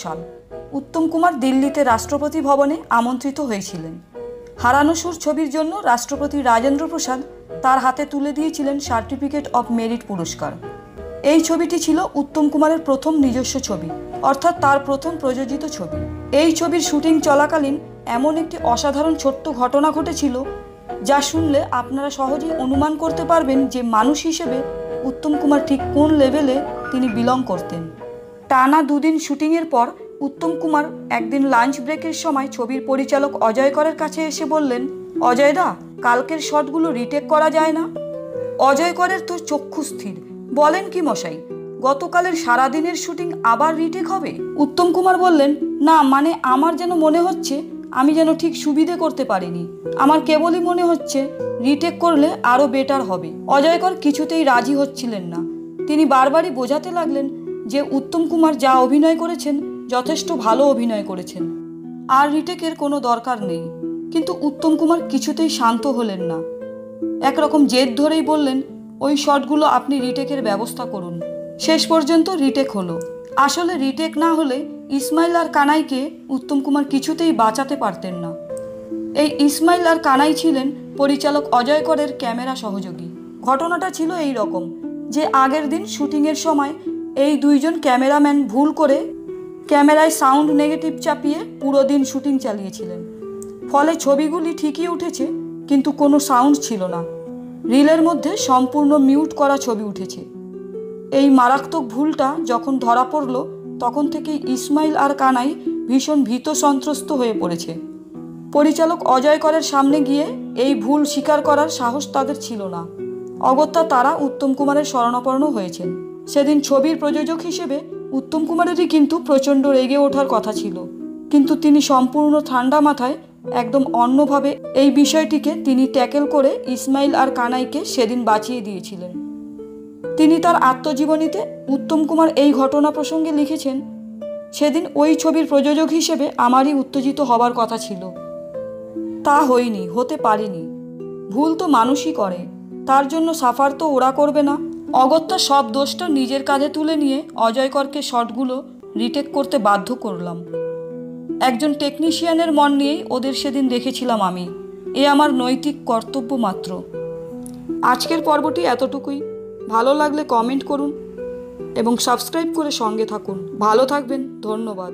সাল। উত্তম কুমার দিল্লিতে রাষ্ট্রপতি ভবনে আমন্ত্রিত হয়েছিলেন। হারানো সুর ছবির জন্য রাষ্ট্রপতি রাজেন্দ্র প্রসাদ তার হাতে তুলে দিয়েছিলেন সার্টিফিকেট অফ মেরিট পুরস্কার। এই ছবিটি ছিল উত্তম কুমারের প্রথম নিজস্ব ছবি, অর্থাৎ তার প্রথম প্রযোজিত ছবি। এই ছবির শুটিং চলাকালীন এমন একটি অসাধারণ ছোট্ট ঘটনা ঘটেছিল যা শুনলে আপনারা সহজেই অনুমান করতে পারবেন যে মানুষ হিসেবে উত্তম কুমার ঠিক কোন লেভেলে তিনি বিলং করতেন। টানা 2 দিন শুটিংয়ের পর উত্তম কুমার একদিন লাঞ্চ ব্রেকের সময় ছবির পরিচালক অজয় করের কাছে এসে বললেন, অজয় দা, কালকের শটগুলো রিটেক করা যায় না? অজয় করের তো চক্ষু স্থির, বলেন কি মশাই, গতকালের সারাদিনের শুটিং আবার রিটেক হবে? উত্তম কুমার বললেন, না মানে আমার যেন মনে হচ্ছে আমি যেন ঠিক সুবিধে করতে পারিনি, আমার কেবলই মনে হচ্ছে রিটেক করলে আরও বেটার হবে। অজয় কর কিছুতেই রাজি হচ্ছিলেন না। তিনি বারবারই বোঝাতে লাগলেন যে উত্তম কুমার যা অভিনয় করেছেন যথেষ্ট ভালো অভিনয় করেছেন, আর রিটেকের কোনো দরকার নেই। কিন্তু উত্তম কুমার কিছুতেই শান্ত হলেন না। একরকম জেদ ধরেই বললেন, ওই শটগুলো আপনি রিটেকের ব্যবস্থা করুন। শেষ পর্যন্ত রিটেক হলো। আসলে রিটেক না হলে ইসমাইল আর কানাইকে উত্তম কুমার কিছুতেই বাঁচাতে পারতেন না। এই ইসমাইল আর কানাই ছিলেন পরিচালক অজয় করের ক্যামেরা সহযোগী। ঘটনাটা ছিল এই রকম যে আগের দিন শুটিংয়ের সময় এই 2 জন ক্যামেরাম্যান ভুল করে ক্যামেরায় সাউন্ড নেগেটিভ চাপিয়ে পুরো দিন শুটিং চালিয়েছিলেন। ফলে ছবিগুলি ঠিকই উঠেছে, কিন্তু কোনো সাউন্ড ছিল না। রিলের মধ্যে সম্পূর্ণ মিউট করা ছবি উঠেছে। এই মারাত্মক ভুলটা যখন ধরা পড়ল তখন থেকেই ইসমাইল আর কানাই ভীষণ ভীত সন্ত্রস্ত হয়ে পড়েছে। পরিচালক অজয় করের সামনে গিয়ে এই ভুল স্বীকার করার সাহস তাদের ছিল না। অগত্যা তারা উত্তম কুমারের শরণাপন্ন হয়েছেন। সেদিন ছবির প্রযোজক হিসেবে উত্তম কুমারেরই কিন্তু প্রচণ্ড রেগে ওঠার কথা ছিল, কিন্তু তিনি সম্পূর্ণ ঠান্ডা মাথায় একদম অন্যভাবে এই বিষয়টিকে তিনি ট্যাকেল করে ইসমাইল আর কানাইকে সেদিন বাঁচিয়ে দিয়েছিলেন। তিনি তার আত্মজীবনীতে উত্তম কুমার এই ঘটনা প্রসঙ্গে লিখেছেন, সেদিন ওই ছবির প্রযোজক হিসেবে আমারই উত্তেজিত হবার কথা ছিল, তা হয়নি, হতে পারিনি। ভুল তো মানুষই করে, তার জন্য সাফার তো ওরা করবে না। অগত্যা সব দোষটা নিজের কাঁধে তুলে নিয়ে অজয় করকে শটগুলো রিটেক করতে বাধ্য করলাম। একজন টেকনিশিয়ানের মন নিয়েই ওদের সেদিন দেখেছিলাম আমি। এ আমার নৈতিক কর্তব্য মাত্র। আজকের পর্বটি এতটুকুই। ভালো লাগলে কমেন্ট করুন এবং সাবস্ক্রাইব করে সঙ্গে থাকুন। ভালো থাকবেন, ধন্যবাদ।